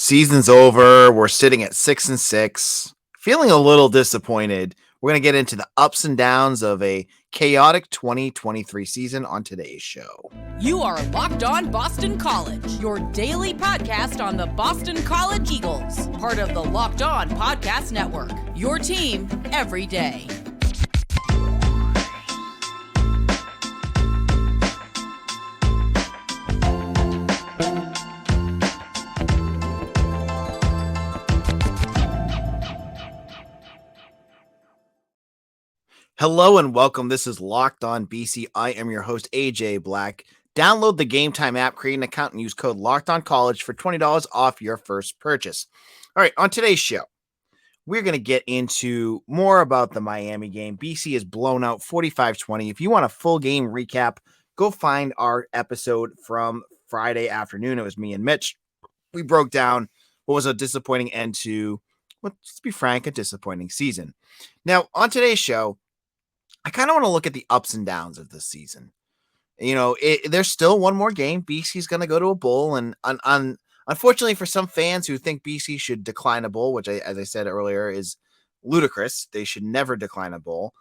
Season's over. We're sitting at 6-6. Feeling a little disappointed. We're going to get into the ups and downs of a chaotic 2023 season on today's show. You are Locked On Boston College, your daily podcast on the Boston College Eagles, part of the Locked On Podcast Network, your team every day. Hello and welcome. This is Locked On BC. I am your host, AJ Black. Download the Gametime app, create an account, and use code LOCKEDONCollege for $20 off your first purchase. All right, on today's show, we're going to get into more about the Miami game. BC is blown out 45-20. If you want a full game recap, go find our episode from Friday afternoon. It was me and Mitch. We broke down what was a disappointing end to, let's be frank, a disappointing season. Now, on today's show, I kind of want to look at the ups and downs of this season. You know, there's still one more game. BC's going to go to a bowl. And unfortunately for some fans who think BC should decline a bowl, which, as I said earlier, is ludicrous. They should never decline a bowl.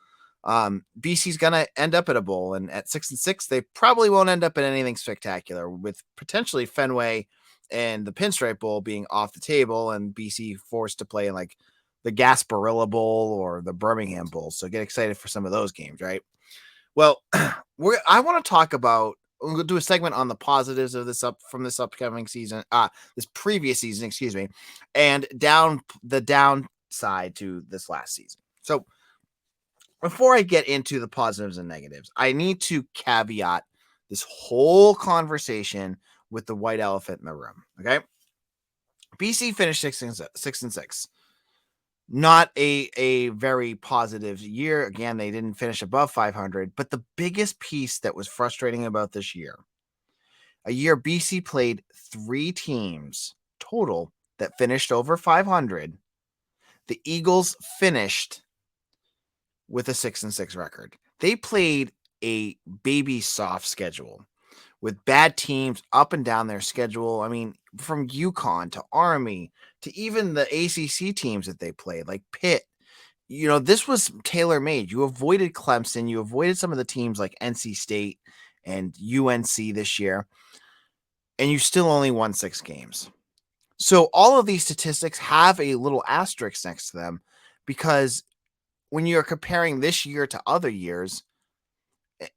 BC's going to end up at a bowl. And at 6-6, they probably won't end up at anything spectacular, with potentially Fenway and the Pinstripe Bowl being off the table and BC forced to play in like the Gasparilla Bowl or the Birmingham Bowl. So get excited for some of those games, right? Well, I want to talk about, we'll do a segment on the positives of this upcoming season, this previous season, excuse me, and the downside to this last season. So before I get into the positives and negatives, I need to caveat this whole conversation with the white elephant in the room. Okay. BC finished 6-6. Not a very positive year. Again, they didn't finish above 500, but the biggest piece that was frustrating about this year, a year BC played 3 teams total that finished over 500. The Eagles finished with a 6-6 record. They played a baby soft schedule with bad teams up and down their schedule. I mean, from UConn to Army to even the ACC teams that they played, like Pitt. You know, this was tailor-made. You avoided Clemson. You avoided some of the teams like NC State and UNC this year, and you still only won 6 games. So all of these statistics have a little asterisk next to them, because when you're comparing this year to other years,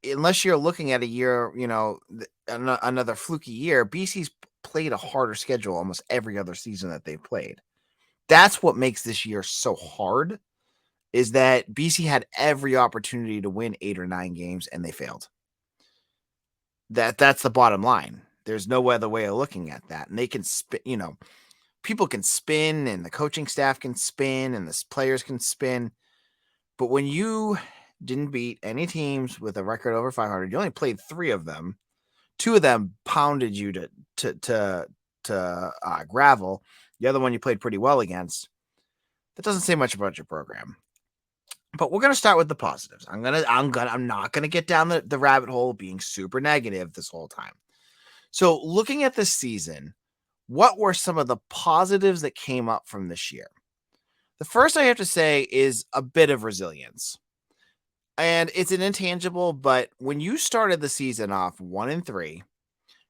unless you're looking at a year, you know, another fluky year, BC's played a harder schedule almost every other season that they've played. That's what makes this year so hard, is that BC had every opportunity to win 8 or 9 games and they failed. That's the bottom line. There's no other way of looking at that. And they can spin, you know, people can spin and the coaching staff can spin and the players can spin. But when you didn't beat any teams with a record over 500, you only played 3 of them. 2 of them pounded you to gravel. The other one you played pretty well against. That doesn't say much about your program. But we're gonna start with the positives. I'm not gonna get down the rabbit hole being super negative this whole time. So looking at this season, what were some of the positives that came up from this year? The first I have to say is a bit of resilience. And it's an intangible, but when you started the season off 1-3,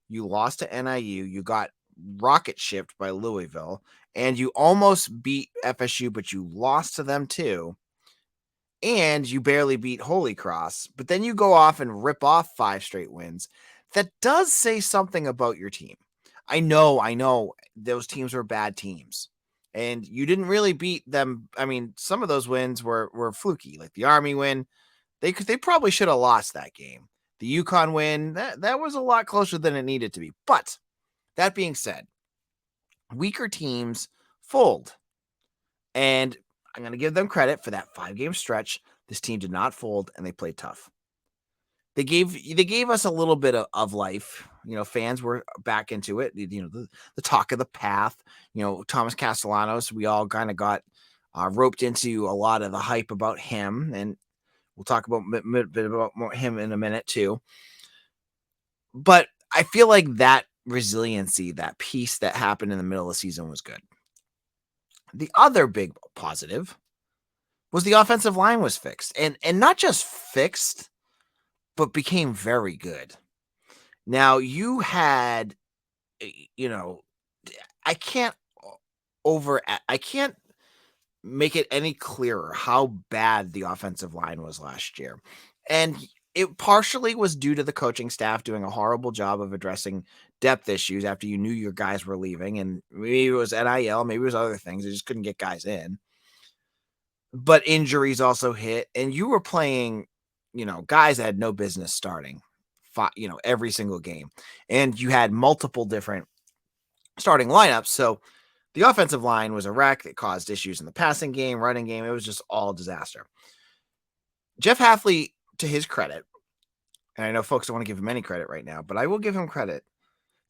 you lost to NIU, you got rocket shipped by Louisville, and you almost beat FSU, but you lost to them too. And you barely beat Holy Cross, but then you go off and rip off 5 straight wins. That does say something about your team. I know those teams were bad teams. And you didn't really beat them. I mean, some of those wins were fluky, like the Army win. They probably should have lost that game. The UConn win, that was a lot closer than it needed to be. But that being said, weaker teams fold. And I'm going to give them credit for that 5-game stretch. This team did not fold, and they played tough. They gave us a little bit of life. You know, fans were back into it. You know, the talk of the path. You know, Thomas Castellanos, we all kind of got roped into a lot of the hype about him, and we'll talk about a bit about him in a minute too. But I feel like that resiliency, that piece that happened in the middle of the season was good. The other big positive was the offensive line was fixed, and not just fixed, but became very good. Now you had, I can't I can't make it any clearer how bad the offensive line was last year. And it partially was due to the coaching staff doing a horrible job of addressing depth issues after you knew your guys were leaving. And maybe it was NIL, maybe it was other things. They just couldn't get guys in. But injuries also hit, and you were playing, guys that had no business starting, every single game. And you had multiple different starting lineups. So the offensive line was a wreck. It caused issues in the passing game, running game. It was just all disaster. Jeff Hafley, to his credit, and I know folks don't want to give him any credit right now, but I will give him credit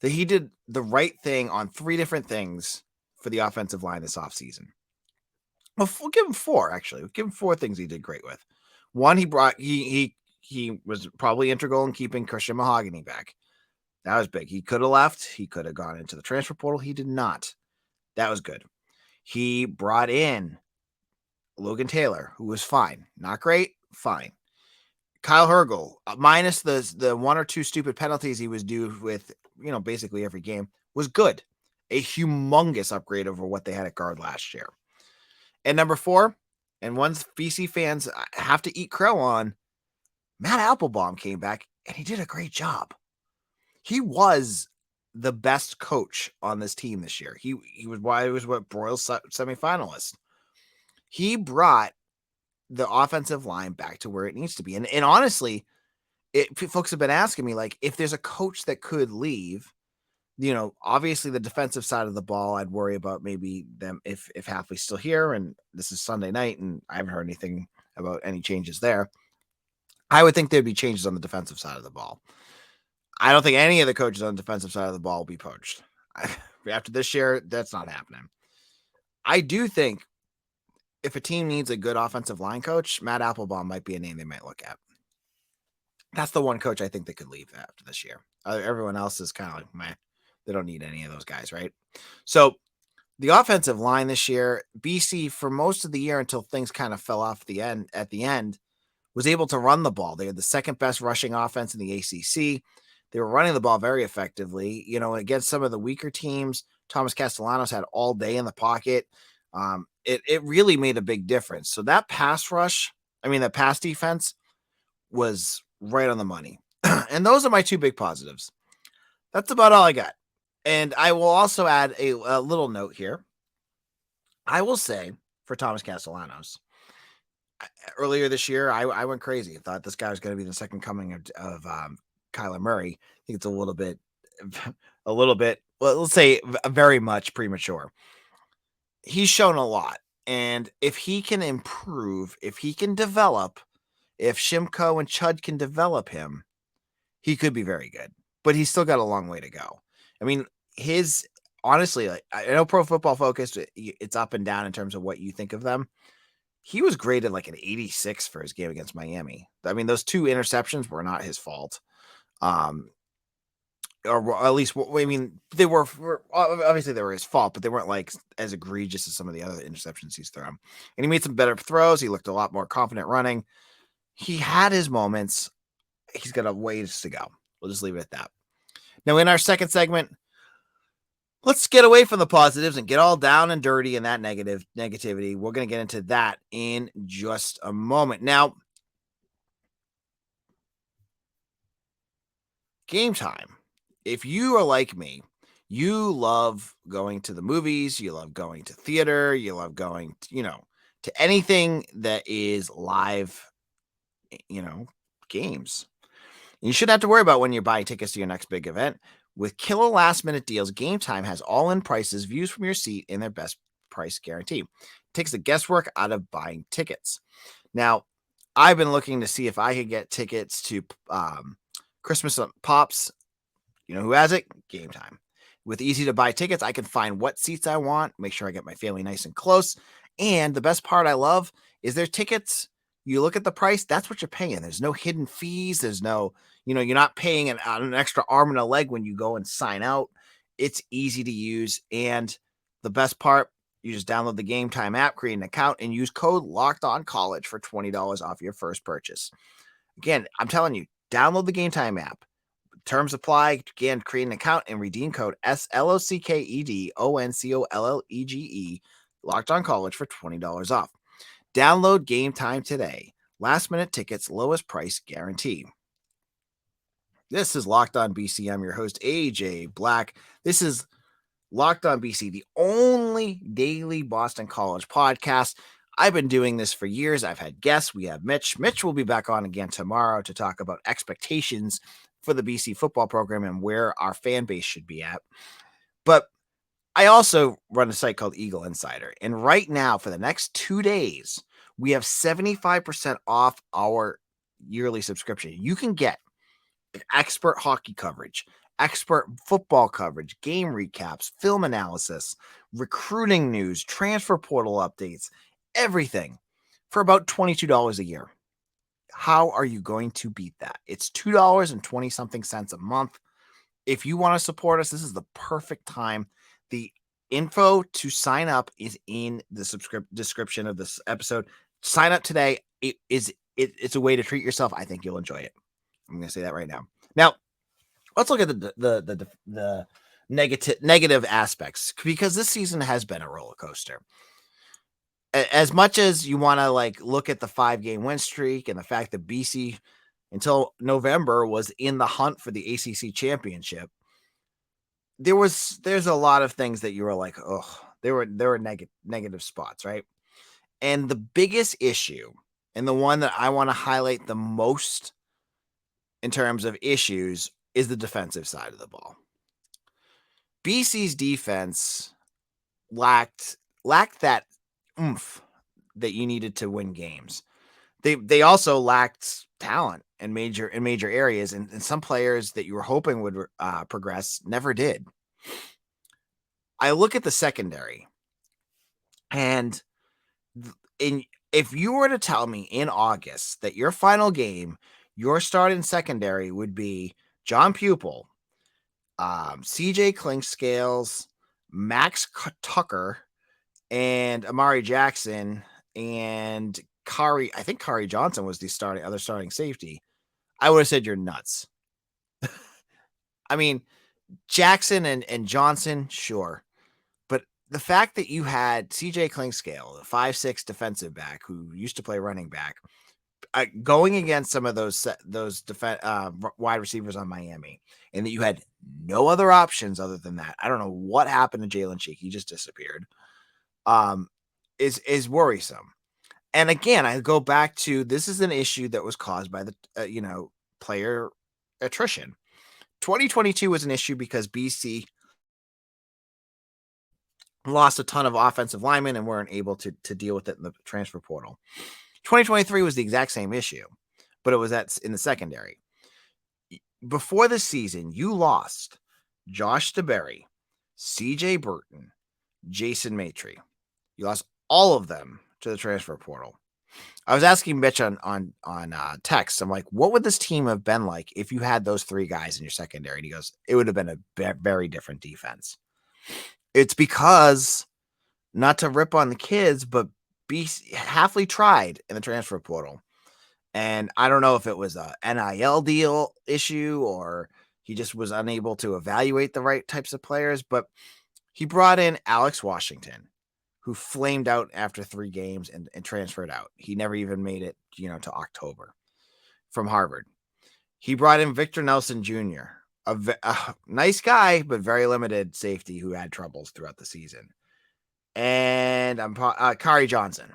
that he did the right thing on 3 different things for the offensive line this offseason. Well, we'll give him 4, actually. We'll give him 4 things he did great with. One, he was probably integral in keeping Christian Mahogany back. That was big. He could have left. He could have gone into the transfer portal. He did not. That was good. He brought in Logan Taylor, who was fine. Not great, fine. Kyle Hergel, minus the 1 or 2 stupid penalties he was due with, basically every game, was good. A humongous upgrade over what they had at guard last year. And number 4, and one BC fans have to eat crow on, Matt Applebaum came back, and he did a great job. He was the best coach on this team this year. He was what Broyles semifinalist. He brought the offensive line back to where it needs to be. And honestly, folks have been asking me, like, if there's a coach that could leave, obviously the defensive side of the ball, I'd worry about maybe them if Hafley's still here, and this is Sunday night, and I haven't heard anything about any changes there. I would think there'd be changes on the defensive side of the ball. I don't think any of the coaches on the defensive side of the ball will be poached. After this year, that's not happening. I do think if a team needs a good offensive line coach, Matt Applebaum might be a name they might look at. That's the one coach I think they could leave after this year. Everyone else is kind of like, meh. They don't need any of those guys, right? So the offensive line this year, BC, for most of the year until things kind of fell off at the end, was able to run the ball. They had the second best rushing offense in the ACC. They were running the ball very effectively. Against some of the weaker teams, Thomas Castellanos had all day in the pocket. It really made a big difference. So that pass defense was right on the money. And those are my 2 big positives. That's about all I got. And I will also add a little note here. I will say for Thomas Castellanos, earlier this year, I went crazy. I thought this guy was going to be the second coming of Kyler Murray. I think it's a little bit, well, let's say very much premature. He's shown a lot. And if he can improve, if he can develop, if Shimko and Chud can develop him, he could be very good. But he's still got a long way to go. I mean, honestly, like, I know Pro Football Focus, it's up and down in terms of what you think of them. He was graded like an 86 for his game against Miami. I mean, those 2 interceptions were not his fault. Or at least, I mean, they were obviously they were his fault, but they weren't like as egregious as some of the other interceptions he's thrown. And he made some better throws. He looked a lot more confident running. He had his moments. He's got a ways to go. We'll just leave it at that. Now, in our second segment, let's get away from the positives and get all down and dirty and that negativity. We're going to get into that in just a moment. Now, Gametime. If you are like me, you love going to the movies, you love going to theater, you love going, to anything that is live, games. You shouldn't have to worry about when you're buying tickets to your next big event. With killer last-minute deals, Gametime has all-in prices, views from your seat, and their best price guarantee. It takes the guesswork out of buying tickets. Now, I've been looking to see if I could get tickets to Christmas Pops. You know who has it? Gametime. With easy-to-buy tickets, I can find what seats I want, make sure I get my family nice and close. And the best part I love is their tickets. You look at the price, that's what you're paying. There's no hidden fees. There's no, you're not paying an extra arm and a leg when you go and sign out. It's easy to use. And the best part, you just download the Gametime app, create an account, and use code LOCKEDONCollege for $20 off your first purchase. Again, I'm telling you, download the Gametime app. Terms apply. Again, create an account and redeem code SLOCKEDONCOLLEGE, Locked On College, for $20 off. Download Gametime today. Last minute tickets, lowest price guarantee. This is Locked On BC. I'm your host, AJ Black. This is Locked On BC, the only daily Boston College podcast. I've been doing this for years. I've had guests. We have Mitch. Mitch will be back on again tomorrow to talk about expectations for the BC football program and where our fan base should be at. But I also run a site called Eagle Insider. And right now, for the next 2 days, we have 75% off our yearly subscription. You can get expert hockey coverage, expert football coverage, game recaps, film analysis, recruiting news, transfer portal updates, everything for about $22 a year. How are you going to beat that? It's $2.20 something a month. If you want to support us, this is the perfect time. The info to sign up is in the description of this episode. Sign up today. It's a way to treat yourself. I think you'll enjoy it. I'm going to say that right now. Now, let's look at the negative aspects, because this season has been a roller coaster. As much as you want to look at the 5-game win streak and the fact that BC until November was in the hunt for the ACC championship, there's a lot of things that you were like, oh, there were negative spots, right? And the biggest issue, and the one that I want to highlight the most in terms of issues, is the defensive side of the ball. BC's defense lacked that oomph that you needed to win games. They also lacked talent in major areas, and some players that you were hoping would progress never did. I look at the secondary, and if you were to tell me in August that your final game, your starting secondary would be John Pupil, CJ Clinkscales, Max Tucker, and Amari Jackson, and Kari Johnson was the other starting safety, I would have said you're nuts. I mean, Jackson and Johnson, sure. But the fact that you had CJ Clinkscale, a 5'6" defensive back who used to play running back, going against some of those wide receivers on Miami, and that you had no other options other than that. I don't know what happened to Jalen Cheek. He just disappeared. Is worrisome. And again, I go back to, this is an issue that was caused by the player attrition. 2022 was an issue because BC lost a ton of offensive linemen and weren't able to deal with it in the transfer portal. 2023 was the exact same issue, but it was in the secondary. Before the season, you lost Josh DeBerry, CJ Burton, Jason Maitre. You lost all of them to the transfer portal. I was asking Mitch on text. I'm like, what would this team have been like if you had those three guys in your secondary? And he goes, it would have been a very different defense. It's because, not to rip on the kids, but Hafley tried in the transfer portal. And I don't know if it was a NIL deal issue or he just was unable to evaluate the right types of players, but he brought in Alex Washington, who flamed out after 3 games and transferred out. He never even made it, to October, from Harvard. He brought in Victor Nelson Jr., a nice guy, but very limited safety who had troubles throughout the season. And Kari Johnson,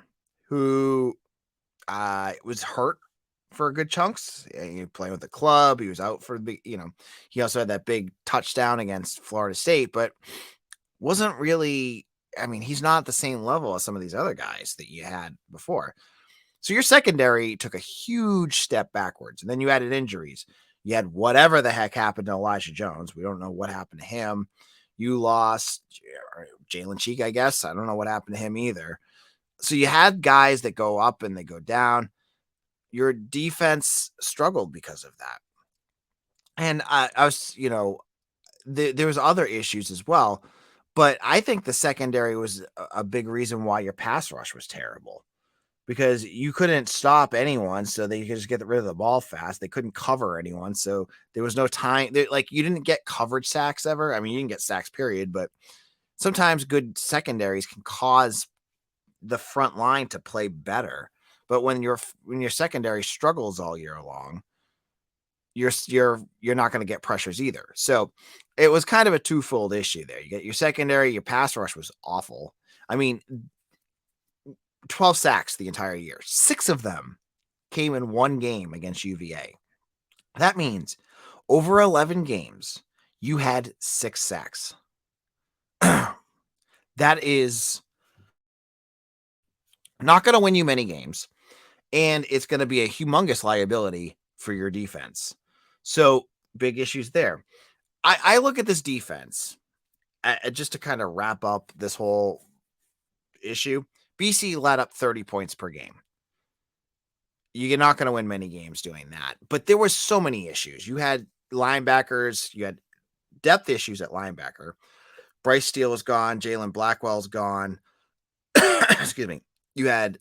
who was hurt for good chunks. He was playing with the club. He was out for he also had that big touchdown against Florida State, but wasn't really, he's not at the same level as some of these other guys that you had before. So your secondary took a huge step backwards. And then you added injuries. You had whatever the heck happened to Elijah Jones. We don't know what happened to him. You lost Jalen Cheek, I guess. I don't know what happened to him either. So you had guys that go up and they go down. Your defense struggled because of that. And I was, there was other issues as well, but I think the secondary was a big reason why your pass rush was terrible, because you couldn't stop anyone, so they could just get rid of the ball fast. They couldn't cover anyone, so there was no time. Like, you didn't get coverage sacks ever. I mean, you didn't get sacks, period, but sometimes good secondaries can cause the front line to play better. But when your secondary struggles all year long, you're not going to get pressures either. So it was kind of a twofold issue there. You get your secondary, your pass rush was awful. I mean, 12 sacks the entire year. 6 of them came in one game against UVA. That means over 11 games, you had 6 sacks. That is not going to win you many games, and it's going to be a humongous liability for your defense. So big issues there. I look at this defense just to kind of wrap up this whole issue. BC let up 30 points per game. You're not going to win many games doing that. But there were so many issues. You had linebackers, you had depth issues at linebacker. Bryce Steele is gone. Jalen Blackwell's gone. Excuse me. You had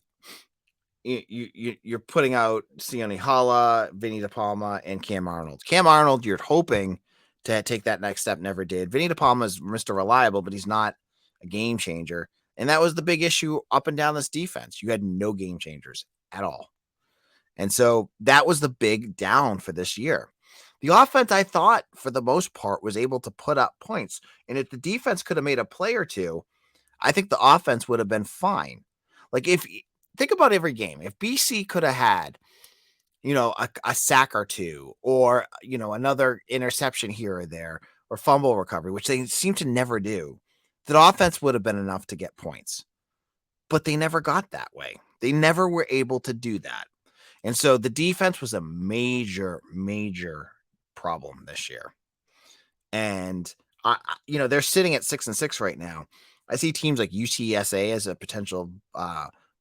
you're putting out Sione Hala, Vinny DePalma, and Cam Arnold. Cam Arnold, you're hoping to take that next step, never did. Vinny DePalma is Mr. Reliable, but he's not a game changer. And that was the big issue up and down this defense. You had no game changers at all. And so that was the big down for this year. The offense, I thought, for the most part, was able to put up points. And if the defense could have made a play or two, I think the offense would have been fine. Like, think about every game. If BC could have had, a sack or two, or, another interception here or there, or fumble recovery, which they seem to never do, the offense would have been enough to get points. But they never got that way. They never were able to do that. And so the defense was a major, major problem this year. And, they're sitting at 6-6 right now. I see teams like UTSA as a potential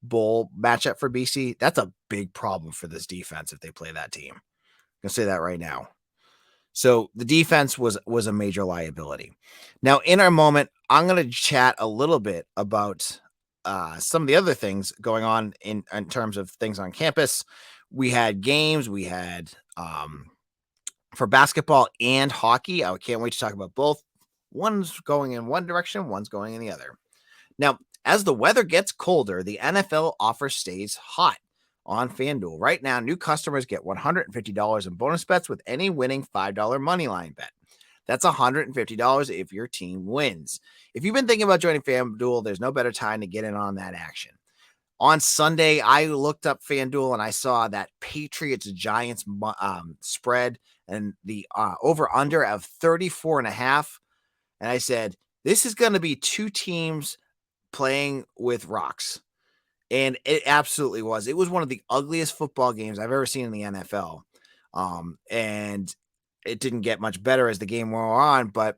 bowl matchup for BC. That's a big problem for this defense if they play that team. I'm going to say that right now. So the defense was a major liability. Now, in our moment, I'm going to chat a little bit about some of the other things going on in terms of things on campus. We had games. We had for basketball and hockey. I can't wait to talk about both. One's going in one direction, one's going in the other. Now, as the weather gets colder, the NFL offer stays hot on FanDuel. Right now, new customers get $150 in bonus bets with any winning $5 moneyline bet. That's $150 if your team wins. If you've been thinking about joining FanDuel, there's no better time to get in on that action. On Sunday, I looked up FanDuel and I saw that Patriots-Giants spread and the over-under of 34.5. And I said, this is going to be two teams playing with rocks. And it absolutely was. It was one of the ugliest football games I've ever seen in the NFL. And it didn't get much better as the game wore on, but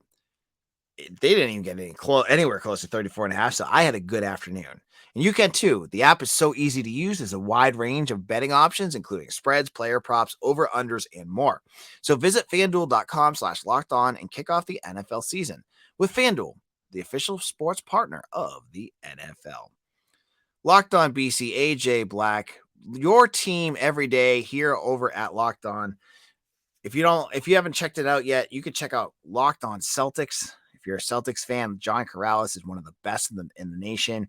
they didn't even get anywhere close to 34.5. So I had a good afternoon. And you can too. The app is so easy to use. There's a wide range of betting options, including spreads, player props, over-unders, and more. So visit FanDuel.com/lockedon and kick off the NFL season with FanDuel, the official sports partner of the NFL. Locked On BC, AJ Black, your team every day here over at Locked On. If you haven't checked it out yet, you can check out Locked On Celtics. If you're a Celtics fan, John Corrales is one of the best in the nation.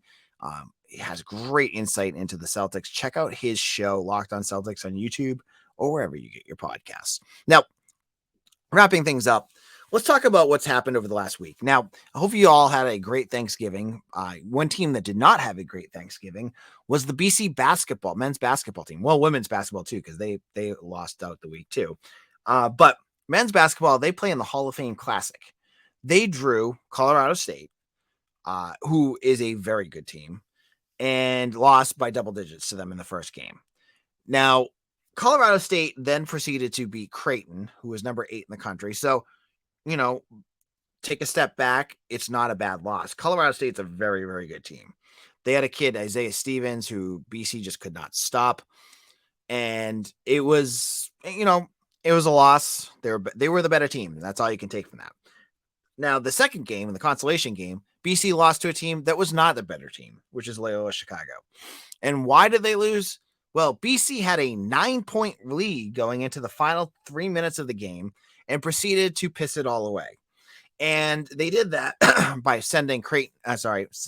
He has great insight into the Celtics. Check out his show, Locked On Celtics, on YouTube or wherever you get your podcasts. Now, wrapping things up, let's talk about what's happened over the last week. Now, I hope you all had a great Thanksgiving. One team that did not have a great Thanksgiving was the BC men's basketball team. Well, women's basketball too, because they lost out the week too. But men's basketball, they play in the Hall of Fame Classic. They drew Colorado State, who is a very good team, and lost by double digits to them in the first game. Now, Colorado State then proceeded to beat Creighton, who was number 8 in the country. So, take a step back. It's not a bad loss. Colorado State's a very, very good team. They had a kid, Isaiah Stevens, who BC just could not stop. And it was, It was a loss. They were the better team. That's all you can take from that. Now, the second game, in the consolation game, BC lost to a team that was not the better team, which is Loyola Chicago. And why did they lose? Well, BC had a 9-point lead going into the final 3 minutes of the game and proceeded to piss it all away. And they did that by sending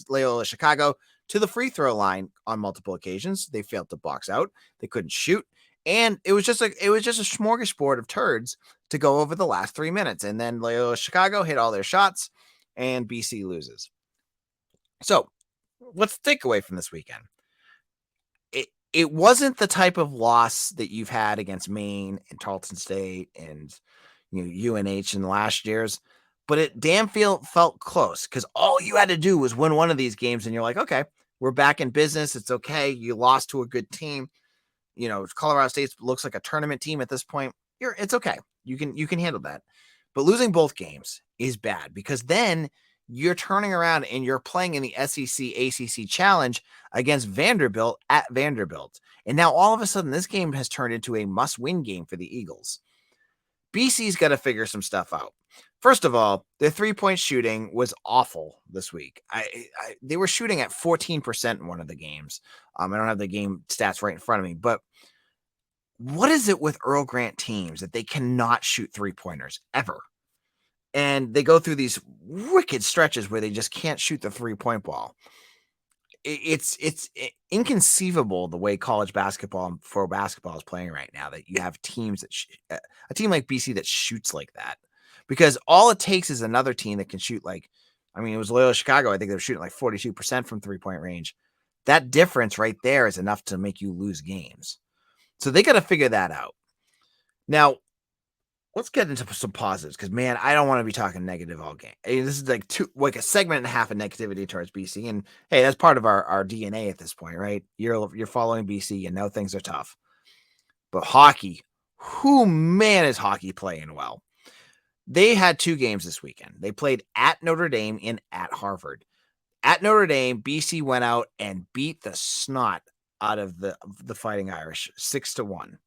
Loyola Chicago to the free throw line on multiple occasions. They failed to box out. They couldn't shoot. And it was just a smorgasbord of turds to go over the last 3 minutes. And then Loyola Chicago hit all their shots and BC loses. So what's the takeaway from this weekend? It wasn't the type of loss that you've had against Maine and Tarleton State and UNH in the last years, but it damn felt close because all you had to do was win one of these games and you're like, okay, we're back in business. It's okay. You lost to a good team. Colorado State looks like a tournament team at this point. It's okay. You can handle that. But losing both games is bad because then you're turning around and you're playing in the SEC ACC Challenge against Vanderbilt at Vanderbilt. And now all of a sudden this game has turned into a must-win game for the Eagles. BC's got to figure some stuff out. First of all, their three-point shooting was awful this week. They were shooting at 14% in one of the games. I don't have the game stats right in front of me, but what is it with Earl Grant teams that they cannot shoot three-pointers ever? And they go through these wicked stretches where they just can't shoot the three-point ball. It's inconceivable the way college basketball is playing right now, that you have teams that a team like BC that shoots like that, because all it takes is another team that can shoot it was Loyola Chicago. I think they were shooting like 42% from 3-point range. That difference right there is enough to make you lose games. So they got to figure that out. Now, let's get into some positives because, man, I don't want to be talking negative all game. This is like a segment and a half of negativity towards BC. And, hey, that's part of our DNA at this point, right? You're following BC and know things are tough. But hockey, is hockey playing well? They had 2 games this weekend. They played at Notre Dame and at Harvard. At Notre Dame, BC went out and beat the snot out of the Fighting Irish 6-1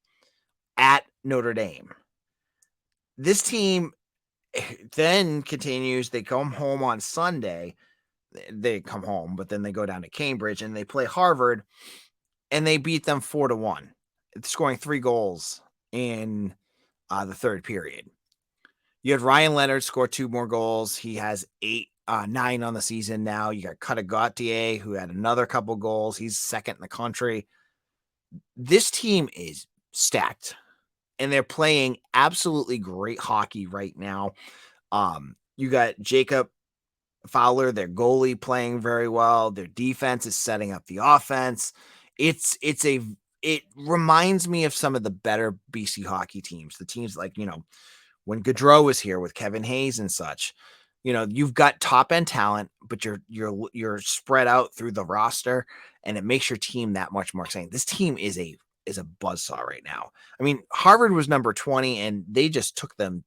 at Notre Dame. This team then continues. They come home on Sunday. They come home, but then they go down to Cambridge and they play Harvard, and they beat them 4-1, scoring 3 goals in the third period. You had Ryan Leonard score 2 more goals. He has 9 on the season now. You got Cutter Gauthier, who had another couple goals. He's second in the country. This team is stacked. And they're playing absolutely great hockey right now. You got Jacob Fowler, their goalie, playing very well. Their defense is setting up the offense. It reminds me of some of the better BC hockey teams. The teams like, when Gaudreau was here with Kevin Hayes and such. You've got top end talent, but you're spread out through the roster, and it makes your team that much more exciting. This team is a buzzsaw right now. I mean, Harvard was number 20 and they just took them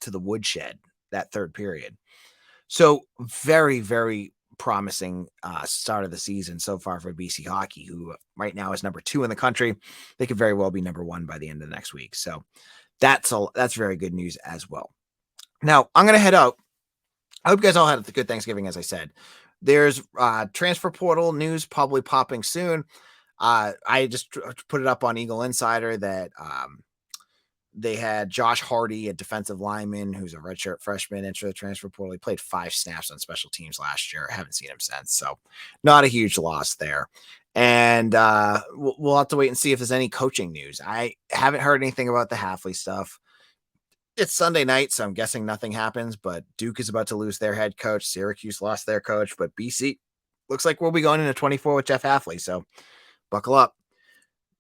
to the woodshed that third period. So very, very promising start of the season so far for BC hockey, who right now is number 2 in the country. They could very well be number 1 by the end of next week. So that's very good news as well. Now I'm going to head out. I hope you guys all had a good Thanksgiving. As I said, there's transfer portal news probably popping soon. I just put it up on Eagle Insider that they had Josh Hardy, a defensive lineman who's a redshirt freshman, enter the transfer portal. He played 5 snaps on special teams last year. I haven't seen him since, so not a huge loss there. And we'll have to wait and see if there's any coaching news. I haven't heard anything about the Hafley stuff. It's Sunday night, so I'm guessing nothing happens, but Duke is about to lose their head coach. Syracuse lost their coach, but BC looks like we'll be going into 24 with Jeff Hafley, so buckle up.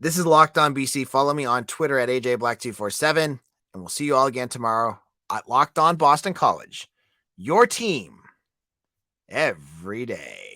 This is Locked On BC. Follow me on Twitter at AJBlack247, and we'll see you all again tomorrow at Locked On Boston College. Your team every day.